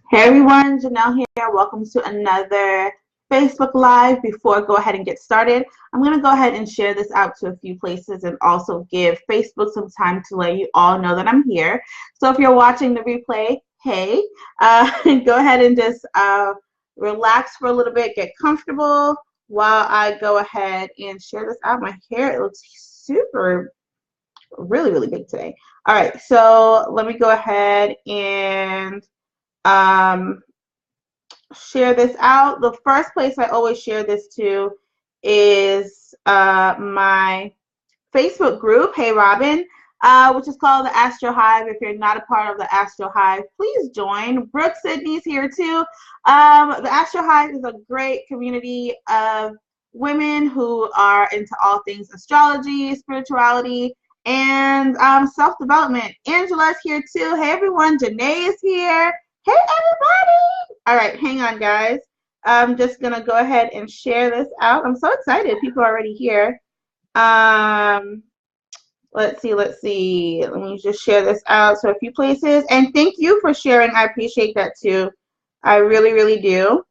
Hey everyone, Janelle here. Welcome to another Facebook Live. Before I go ahead and get started, I'm going to go ahead and share this out to a few places and also give Facebook some time to let you all know that I'm here. So if you're watching the replay, hey, go ahead and just relax for a little bit, get comfortable while I go ahead and share this out. My hair, it looks super, really big today. All right, so let me go ahead and share this out. The first place I always share this to is my Facebook group, Hey Robin, which is called the Astro Hive. If you're not a part of the Astro Hive, please join. Brooke Sydney's here too. The Astro Hive is a great community of women who are into all things astrology, spirituality, and self-development. Angela's here too. Hey everyone, Janae is here. Hey everybody! All right, hang on guys. I'm just gonna go ahead and share this out. I'm so excited. People are already here. Let's see. Let me just share this out to a few places. And thank you for sharing. I appreciate that too. I really do.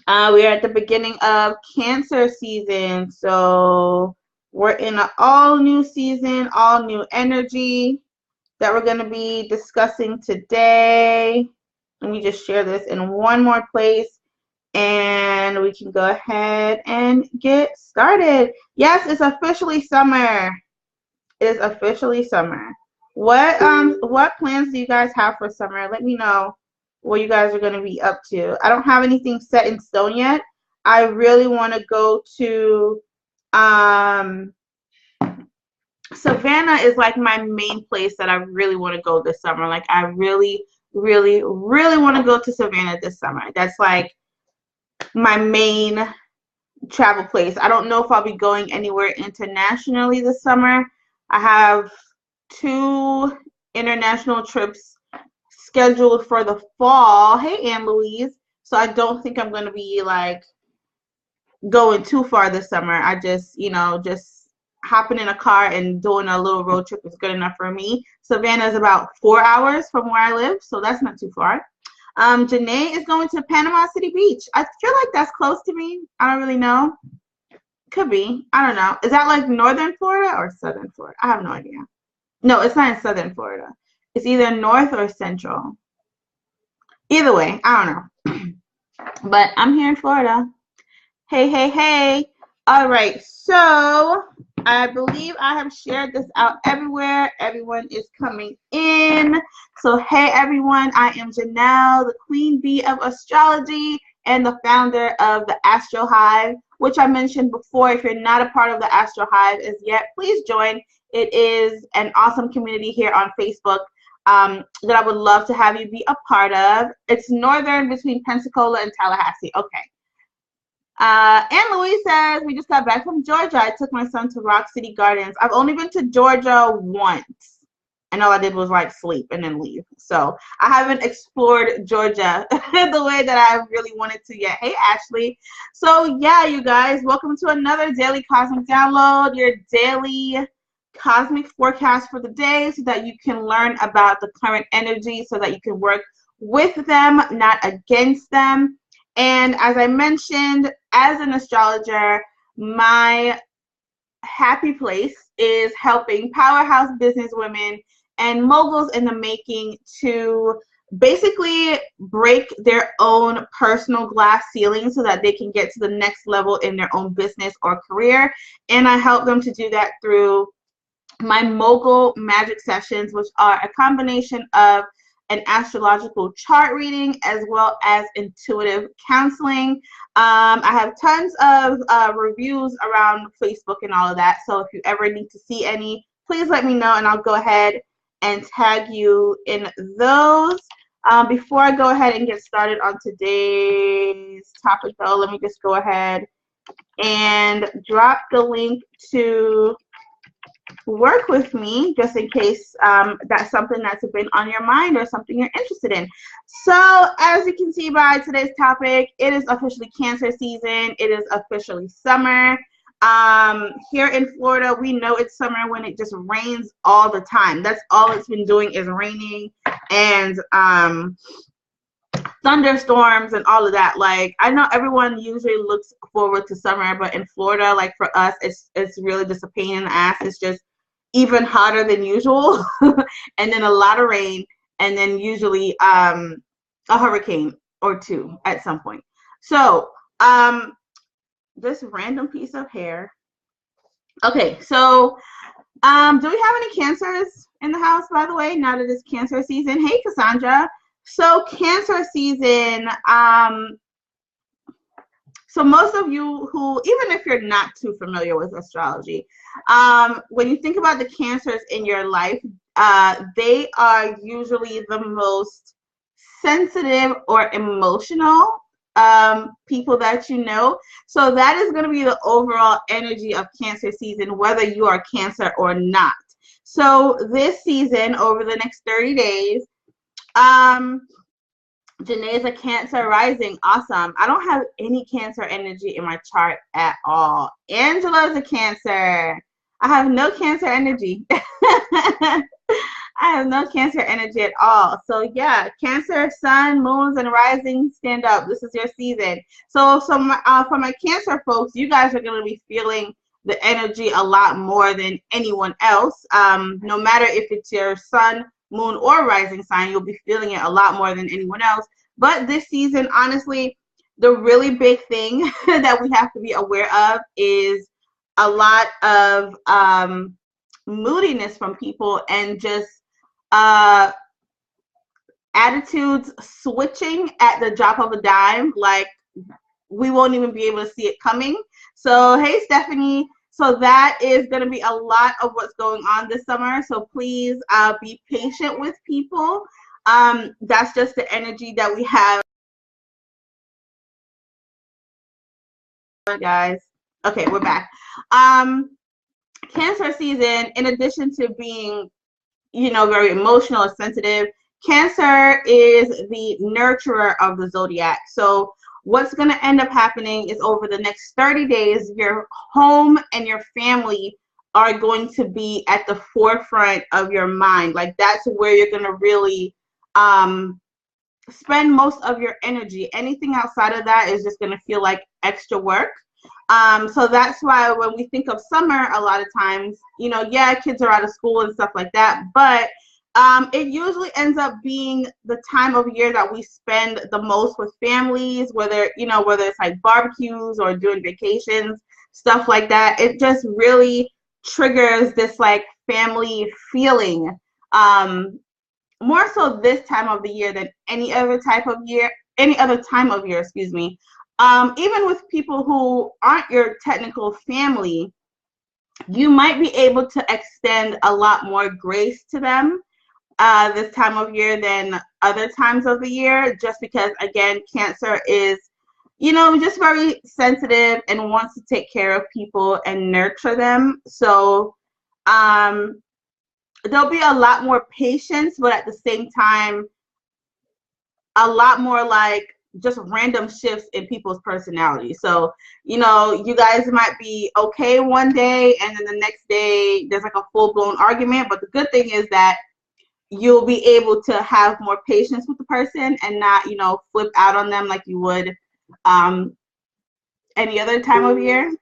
We are at the beginning of Cancer season. So we're in an all new season, all new energy that we're going to be discussing today. Let me just share this in one more place and we can go ahead and get started. Yes, it's officially summer. It is officially summer. What plans do you guys have for summer? Let me know what you guys are going to be up to. I don't have anything set in stone yet. I really want to go to Savannah is like my main place that I really want to go this summer. Like I really want to go to Savannah this summer. That's like my main travel place. I don't know if I'll be going anywhere internationally this summer. I have 2 international trips scheduled for the fall. Hey, Ann Louise. So I don't think I'm going to be like going too far this summer. I just, just hopping in a car and doing a little road trip is good enough for me. Savannah is about 4 hours from where I live, so that's not too far. Janae is going to Panama City Beach. I feel like that's close to me. I don't really know. Could be. I don't know. Is that like northern Florida or southern Florida? I have no idea. No, it's not in southern Florida. It's either north or central. Either way, I don't know. But I'm here in Florida. Hey. All right, so I believe I have shared this out everywhere. Everyone is coming in. So hey everyone, I am Janelle, the queen bee of astrology and the founder of the Astro Hive, which I mentioned before. If you're not a part of the Astro Hive as yet, please join. It is an awesome community here on Facebook that I would love to have you be a part of. It's northern between Pensacola and Tallahassee. Okay. Anne Louise says, we just got back from Georgia. I took my son to Rock City Gardens. I've only been to Georgia once. And all I did was like sleep and then leave. So I haven't explored Georgia the way that I really wanted to yet. Hey, Ashley. So yeah, you guys, welcome to another Daily Cosmic Download, your daily cosmic forecast for the day so that you can learn about the current energy so that you can work with them, not against them. And as I mentioned, as an astrologer, my happy place is helping powerhouse business women and moguls in the making to basically break their own personal glass ceiling so that they can get to the next level in their own business or career. And I help them to do that through my mogul magic sessions, which are a combination of an astrological chart reading as well as intuitive counseling. I have tons of reviews around Facebook and all of that. So if you ever need to see any, please let me know and I'll go ahead and tag you in those. Before I go ahead and get started on today's topic though, let me just go ahead and drop the link to work with me just in case that's something that's been on your mind or something you're interested in. So as you can see by today's topic, it is officially Cancer season. It is officially summer. Here in Florida, we know it's summer when it just rains all the time. That's all it's been doing is raining. And thunderstorms and all of that. Like, I know everyone usually looks forward to summer, but in Florida, like for us, it's really just a pain in the ass. It's just even hotter than usual, and then a lot of rain, and then usually a hurricane or two at some point. So this random piece of hair. Okay, so do we have any Cancers in the house, by the way, now that it's Cancer season? Hey, Cassandra. So Cancer season, so most of you who, even if you're not too familiar with astrology, when you think about the Cancers in your life, they are usually the most sensitive or emotional people that you know. So that is going to be the overall energy of Cancer season, whether you are Cancer or not. So this season, over the next 30 days, Janae is a Cancer rising. Awesome. I don't have any Cancer energy in my chart at all. Angela is a Cancer. I have no Cancer energy. I have no Cancer energy at all. So yeah, Cancer, sun, moons, and rising, stand up. This is your season. So for my Cancer folks, you guys are going to be feeling the energy a lot more than anyone else. No matter if it's your sun, moon, or rising sign, you'll be feeling it a lot more than anyone else. But this season, honestly, the really big thing that we have to be aware of is a lot of moodiness from people, and just attitudes switching at the drop of a dime. Like, we won't even be able to see it coming. So hey, Stephanie. So that is going to be a lot of what's going on this summer. So please be patient with people. That's just the energy that we have, guys. Okay, we're back. Cancer season, in addition to being, you know, very emotional and sensitive, Cancer is the nurturer of the zodiac. So what's going to end up happening is, over the next 30 days, your home and your family are going to be at the forefront of your mind. Like, that's where you're going to really spend most of your energy. Anything outside of that is just going to feel like extra work. So that's why when we think of summer, a lot of times, you know, yeah, kids are out of school and stuff like that, but it usually ends up being the time of year that we spend the most with families, whether it's like barbecues or doing vacations, stuff like that. It just really triggers this like family feeling, more so this time of the year than any other time of year, excuse me. Even with people who aren't your technical family, you might be able to extend a lot more grace to them this time of year than other times of the year, just because, again, Cancer is, you know, just very sensitive and wants to take care of people and nurture them. So there'll be a lot more patience, but at the same time, a lot more like just random shifts in people's personality. So, you know, you guys might be okay one day, and then the next day there's like a full-blown argument. But the good thing is that you'll be able to have more patience with the person and not, you know, flip out on them like you would any other time of year.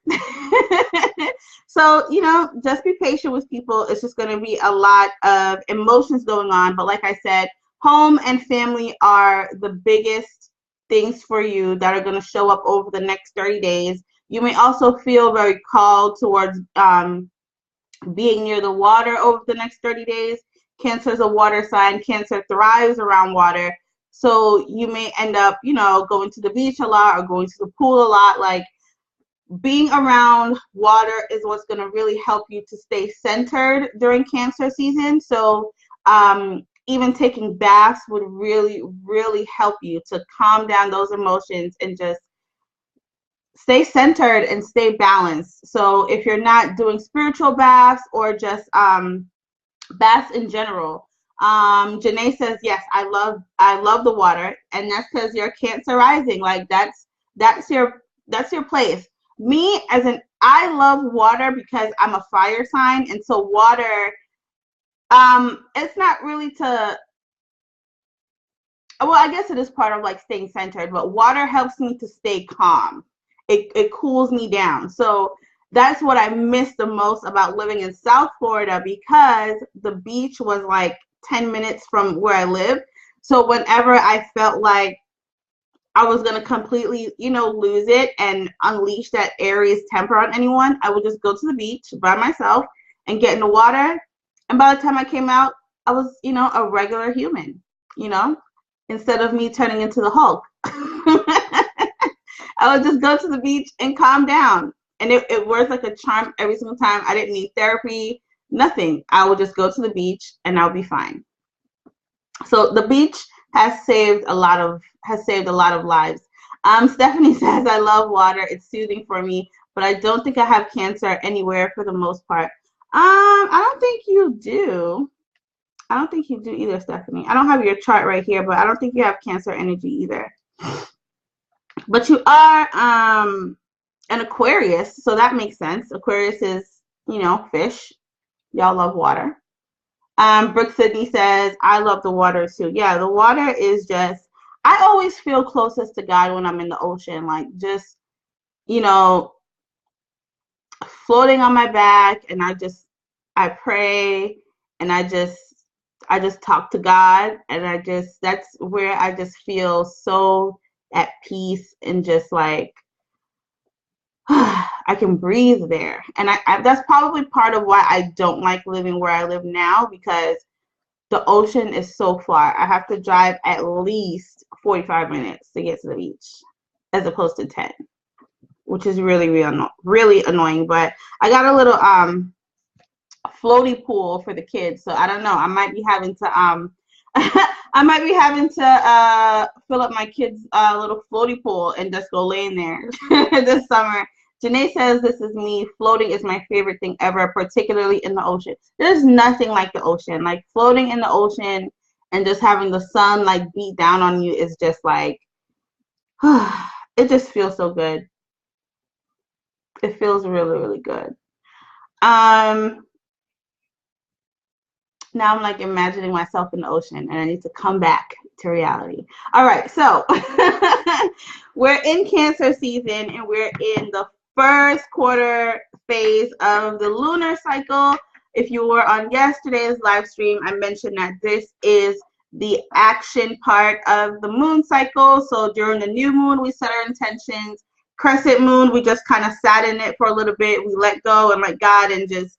So, you know, just be patient with people. It's just going to be a lot of emotions going on. But like I said, home and family are the biggest things for you that are going to show up over the next 30 days. You may also feel very called towards being near the water over the next 30 days. Cancer is a water sign. Cancer thrives around water. So you may end up, you know, going to the beach a lot or going to the pool a lot. Like, being around water is what's going to really help you to stay centered during Cancer season. So even taking baths would really, really help you to calm down those emotions and just stay centered and stay balanced. So if you're not doing spiritual baths or just baths in general, Janae says, yes, I love the water, and that's because you're Cancer rising. Like, that's your place. Me, I love water because I'm a fire sign, and so water, it's not really to well, I guess it is part of like staying centered, but water helps me to stay calm. It cools me down. So that's what I miss the most about living in South Florida, because the beach was like 10 minutes from where I live. So whenever I felt like I was going to completely, lose it and unleash that Aries temper on anyone, I would just go to the beach by myself and get in the water. And by the time I came out, I was, a regular human, instead of me turning into the Hulk. I would just go to the beach and calm down. And it works like a charm every single time. I didn't need therapy, nothing. I would just go to the beach and I'll be fine. So the beach has saved a lot of lives. Stephanie says, I love water. It's soothing for me, but I don't think I have cancer anywhere for the most part. I don't think you do. I don't think you do either, Stephanie. I don't have your chart right here, but I don't think you have cancer energy either. But you are an Aquarius, so that makes sense. Aquarius is, fish. Y'all love water. Brooke Sydney says, I love the water too. Yeah, the water is just, I always feel closest to God when I'm in the ocean, like just, floating on my back, and I pray, and I just talk to God, and that's where I just feel so at peace, and just like I can breathe there. And I that's probably part of why I don't like living where I live now, because the ocean is so far. I have to drive at least 45 minutes to get to the beach, as opposed to 10, which is really, really annoying. But I got a little floaty pool for the kids, so I don't know. I might be having to fill up my kids' little floaty pool and just go lay in there this summer. Janae says, this is me. Floating is my favorite thing ever, particularly in the ocean. There's nothing like the ocean. Like floating in the ocean and just having the sun like beat down on you is just like, it just feels so good. It feels really, really good. Now I'm like imagining myself in the ocean, and I need to come back to reality. All right, so we're in Cancer season, and we're in the first quarter phase of the lunar cycle. If you were on yesterday's live stream, I mentioned that this is the action part of the moon cycle. So during the new moon, we set our intentions. Crescent moon, we just kind of sat in it for a little bit. We let go and let God, and just,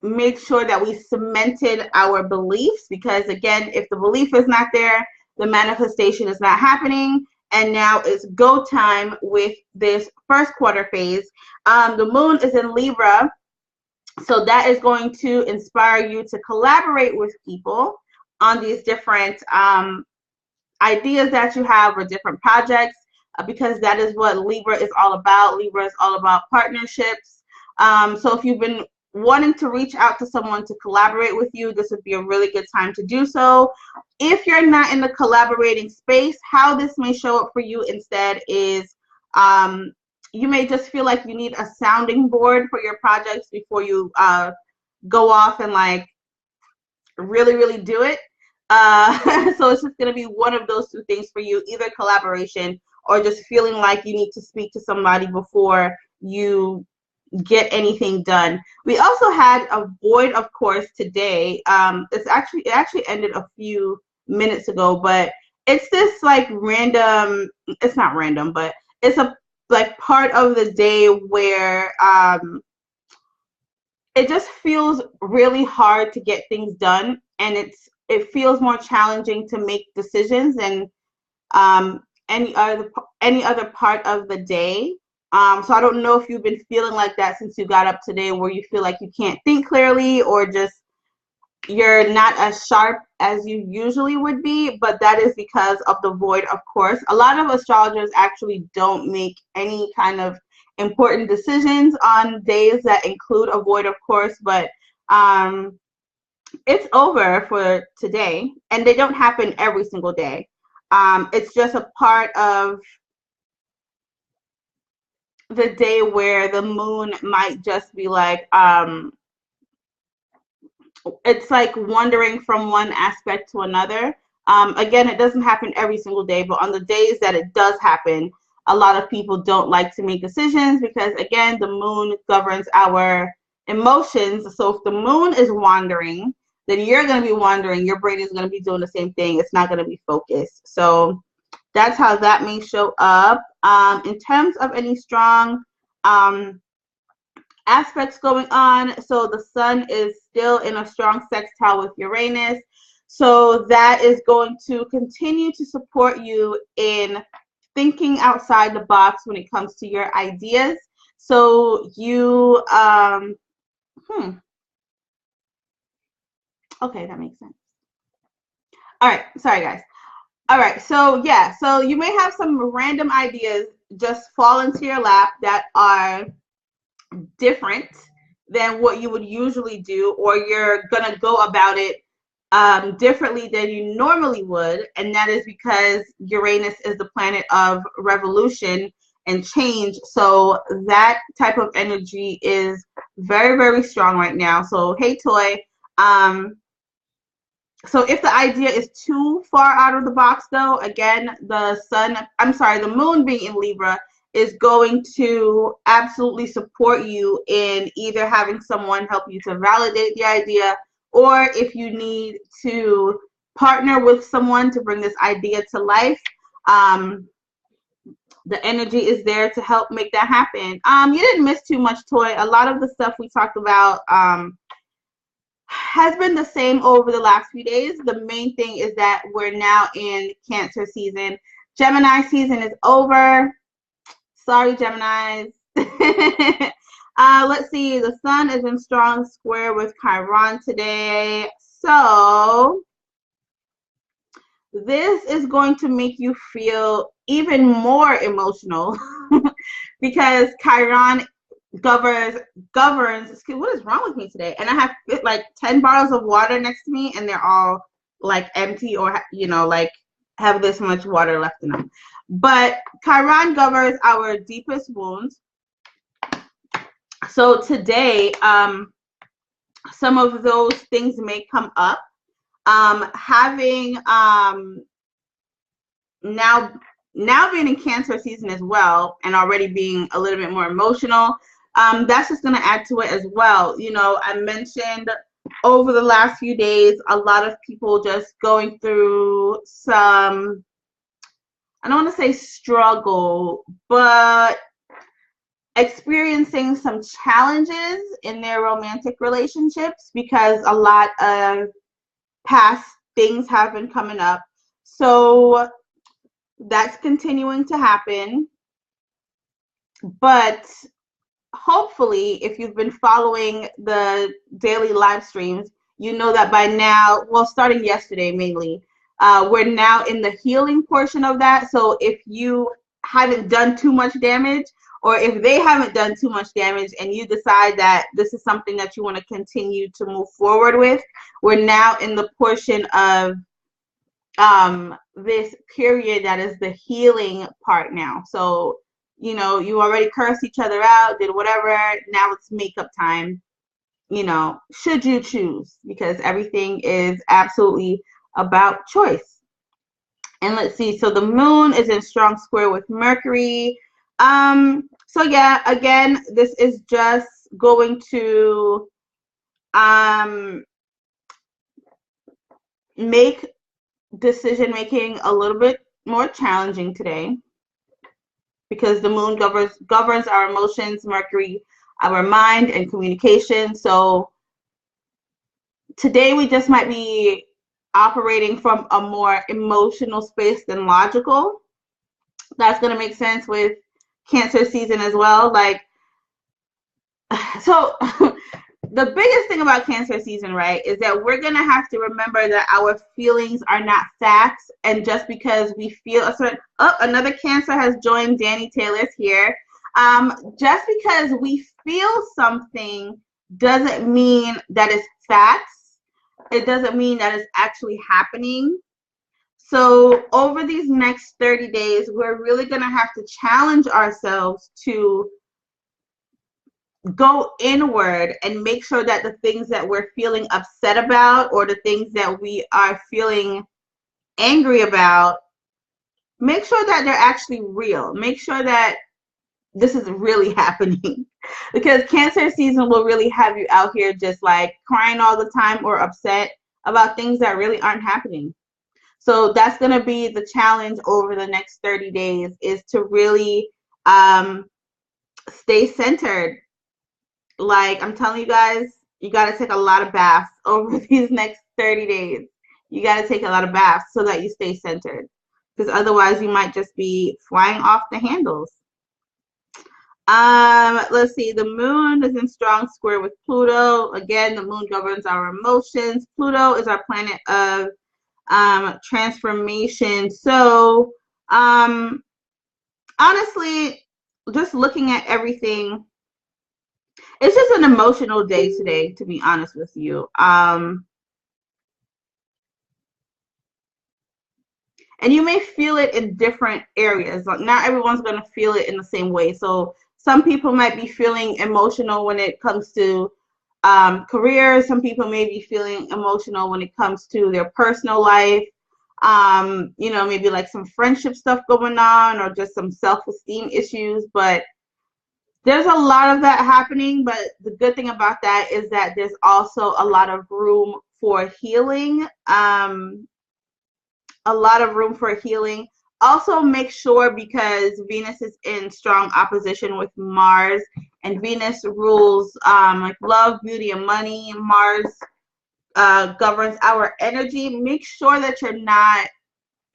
make sure that we cemented our beliefs, because again, if the belief is not there, the manifestation is not happening. And now it's go time with this first quarter phase. The moon is in Libra, so that is going to inspire you to collaborate with people on these different ideas that you have, or different projects, because that is what Libra is all about. Libra is all about partnerships. So if you've been wanting to reach out to someone to collaborate with you, this would be a really good time to do so. If you're not in the collaborating space, how this may show up for you instead is you may just feel like you need a sounding board for your projects before you go off and like really, really do it. So it's just going to be one of those two things for you, either collaboration or just feeling like you need to speak to somebody before you get anything done. We also had a void, of course, today. It actually ended a few minutes ago, but it's this like random, it's not random, but it's a like part of the day where it just feels really hard to get things done, and it feels more challenging to make decisions than any other part of the day. So I don't know if you've been feeling like that since you got up today, where you feel like you can't think clearly, or just you're not as sharp as you usually would be, but that is because of the void, of course. A lot of astrologers actually don't make any kind of important decisions on days that include a void, of course, but it's over for today, and they don't happen every single day. It's just a part of the day where the moon might just be like, it's like wandering from one aspect to another. Again, it doesn't happen every single day, but on the days that it does happen, a lot of people don't like to make decisions because, again, the moon governs our emotions. So if the moon is wandering, then you're going to be wandering. Your brain is going to be doing the same thing. It's not going to be focused. So that's how that may show up. In terms of any strong aspects going on, so the sun is still in a strong sextile with Uranus. So that is going to continue to support you in thinking outside the box when it comes to your ideas. So you, okay, that makes sense. All right, sorry guys. All right, so yeah, so you may have some random ideas just fall into your lap that are different than what you would usually do, or you're gonna go about it differently than you normally would, and that is because Uranus is the planet of revolution and change. So that type of energy is very, very strong right now. So hey, Toy. So if the idea is too far out of the box, though, again, the moon being in Libra is going to absolutely support you in either having someone help you to validate the idea, or if you need to partner with someone to bring this idea to life, the energy is there to help make that happen. You didn't miss too much, Toy. A lot of the stuff we talked about has been the same over the last few days. The main thing is that we're now in Cancer season. Gemini season is over. Sorry, Geminis. Let's see. The sun is in strong square with Chiron today. So this is going to make you feel even more emotional because Chiron governs, what is wrong with me today? And I have like 10 bottles of water next to me and they're all like empty, or like have this much water left in them. But Chiron governs our deepest wounds. So today, some of those things may come up. Having now being in Cancer season as well, and already being a little bit more emotional, that's just going to add to it as well. I mentioned over the last few days, a lot of people just going through some, I don't want to say struggle, but experiencing some challenges in their romantic relationships because a lot of past things have been coming up. So that's continuing to happen. But hopefully, if you've been following the daily live streams, you know that by now, well, starting yesterday mainly, we're now in the healing portion of that. So if you haven't done too much damage, or if they haven't done too much damage and you decide that this is something that you want to continue to move forward with, we're now in the portion of this period that is the healing part now. So you already cursed each other out, did whatever, now it's makeup time, should you choose, because everything is absolutely about choice. And let's see, so the moon is in strong square with Mercury. So yeah, again, this is just going to make decision making a little bit more challenging today, because the moon governs our emotions, Mercury, our mind, and communication. So today we just might be operating from a more emotional space than logical. That's going to make sense with Cancer season as well. So the biggest thing about Cancer season, right, is that we're going to have to remember that our feelings are not facts. And just because we feel a certain, another Cancer has joined, Danny Taylor's here. Just because we feel something doesn't mean that it's facts. It doesn't mean that it's actually happening. So over these next 30 days, we're really going to have to challenge ourselves to go inward and make sure that the things that we're feeling upset about, or the things that we are feeling angry about, make sure that they're actually real. Make sure that this is really happening, because Cancer season will really have you out here just like crying all the time or upset about things that really aren't happening. So that's going to be the challenge over the next 30 days, is to really stay centered. Like I'm telling you guys, you got to take a lot of baths over these next 30 days. You got to take a lot of baths so that you stay centered, because otherwise you might just be flying off the handles. Let's see. The moon is in strong square with Pluto. Again, the moon governs our emotions. Pluto is our planet of transformation. So, honestly, just looking at everything, it's just an emotional day today, to be honest with you. And you may feel it in different areas. Like not everyone's going to feel it in the same way. So some people might be feeling emotional when it comes to career. Some people may be feeling emotional when it comes to their personal life. You know, maybe like some friendship stuff going on, or just some self-esteem issues. But there's a lot of that happening. But the good thing about that is that there's also a lot of room for healing. A lot of room for healing. Also make sure, because Venus is in strong opposition with Mars, and Venus rules like love, beauty, and money. Mars governs our energy. Make sure that you're not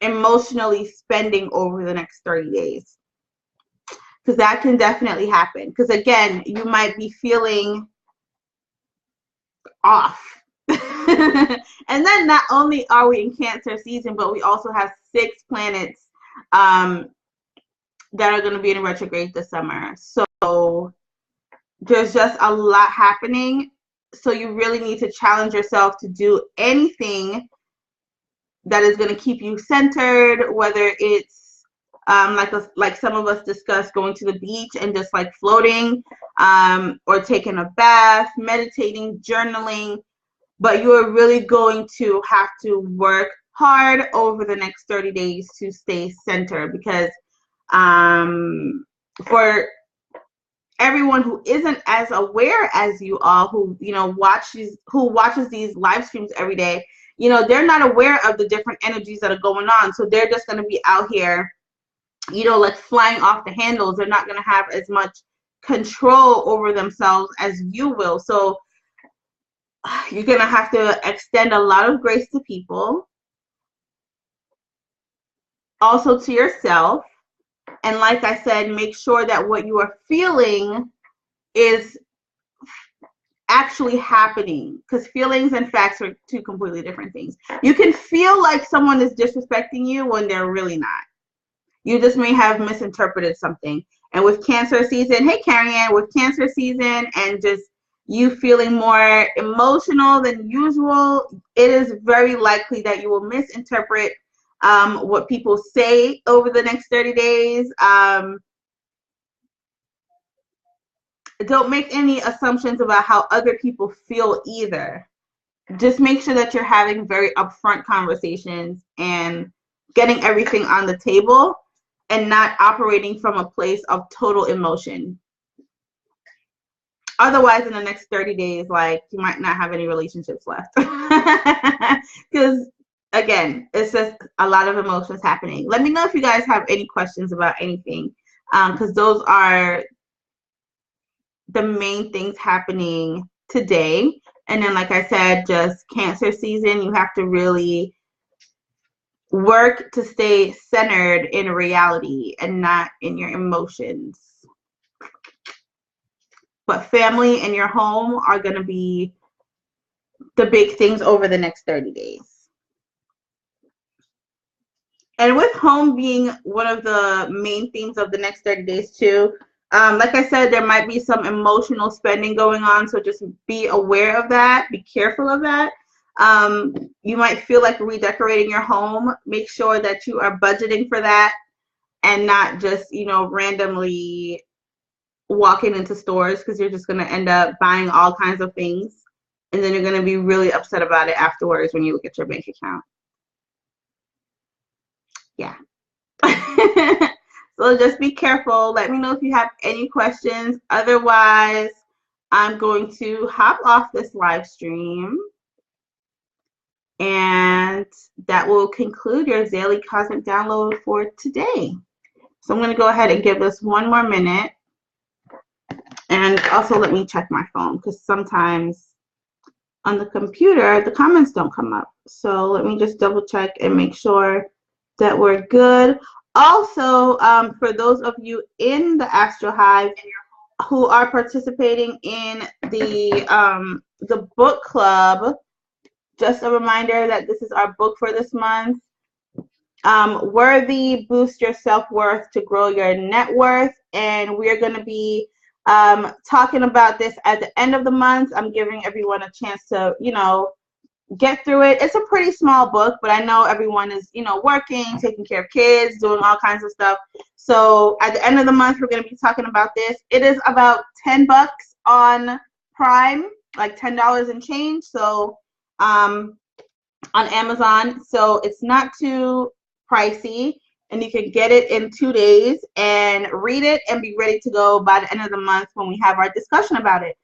emotionally spending over the next 30 days, because that can definitely happen. Because again, you might be feeling off. And then not only are we in Cancer season, but we also have 6 planets that are going to be in retrograde this summer. So there's just a lot happening. So you really need to challenge yourself to do anything that is going to keep you centered, whether it's like some of us discussed, going to the beach and just like floating, or taking a bath, meditating, journaling. But you are really going to have to work hard over the next 30 days to stay centered, because for everyone who isn't as aware as you all, who watches these live streams every day, they're not aware of the different energies that are going on. So they're just going to be out here, like flying off the handles. They're not going to have as much control over themselves as you will. So you're going to have to extend a lot of grace to people, also to yourself. And like I said, make sure that what you are feeling is actually happening, because feelings and facts are 2 completely different things. You can feel like someone is disrespecting you when they're really not. You just may have misinterpreted something. And with Cancer season, hey Carrie Ann, with Cancer season and just you feeling more emotional than usual, it is very likely that you will misinterpret what people say over the next 30 days. Don't make any assumptions about how other people feel either. Just make sure that you're having very upfront conversations and getting everything on the table, and not operating from a place of total emotion. Otherwise, in the next 30 days, like, you might not have any relationships left. Because, again, it's just a lot of emotions happening. Let me know if you guys have any questions about anything, because those are the main things happening today. And then, like I said, just Cancer season, you have to really work to stay centered in reality and not in your emotions. But family and your home are going to be the big things over the next 30 days. And with home being one of the main themes of the next 30 days too, like I said, there might be some emotional spending going on. So just be aware of that. Be careful of that. You might feel like redecorating your home. Make sure that you are budgeting for that, and not just, randomly walking into stores, because you're just going to end up buying all kinds of things, and then you're going to be really upset about it afterwards when you look at your bank account. Yeah. So just be careful. Let me know if you have any questions. Otherwise, I'm going to hop off this live stream. And that will conclude your daily cosmic download for today. So I'm going to go ahead and give this one more minute. And also let me check my phone, because sometimes on the computer, the comments don't come up. So let me just double check and make sure that we're good. Also, for those of you in the Astro Hive who are participating in the book club, just a reminder that this is our book for this month. Worthy, Boost Your Self-Worth to Grow Your Net Worth. And we're going to be talking about this at the end of the month. I'm giving everyone a chance to, you know, get through it. It's a pretty small book, but I know everyone is, you know, working, taking care of kids, doing all kinds of stuff. So at the end of the month, we're going to be talking about this. It is about $10 on Prime, like $10 and change. So on Amazon. So it's not too pricey, and you can get it in 2 days and read it and be ready to go by the end of the month when we have our discussion about it.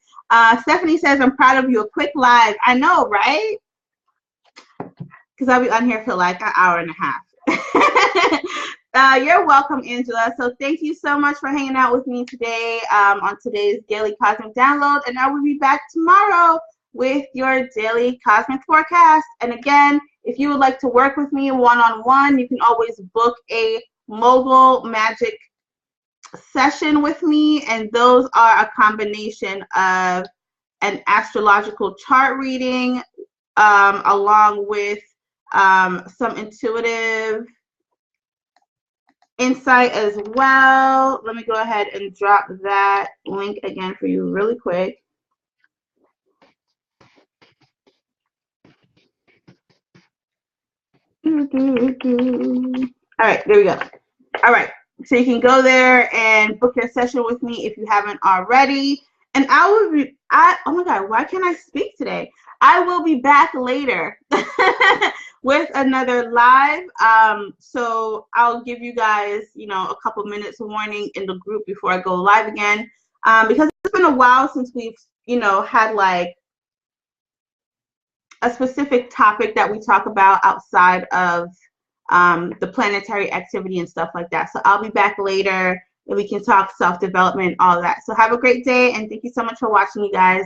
Stephanie says, I'm proud of you. A quick live. I know, right? Because I'll be on here for like an hour and a half. You're welcome, Angela. So thank you so much for hanging out with me today on today's Daily Cosmic Download. And I will be back tomorrow with your daily cosmic forecast. And again, if you would like to work with me one-on-one, you can always book a Mogul Magic session with me. And those are a combination of an astrological chart reading along with some intuitive insight as well. Let me go ahead and drop that link again for you really quick. All right, there we go. All right, so you can go there and book your session with me if you haven't already. And oh my God, why can't I speak today? I will be back later with another live. So I'll give you guys, you know, a couple minutes warning in the group before I go live again, because it's been a while since we've, you know, had like a specific topic that we talk about outside of the planetary activity and stuff like that. So I'll be back later and we can talk self-development, all that. So have a great day, and thank you so much for watching, you guys.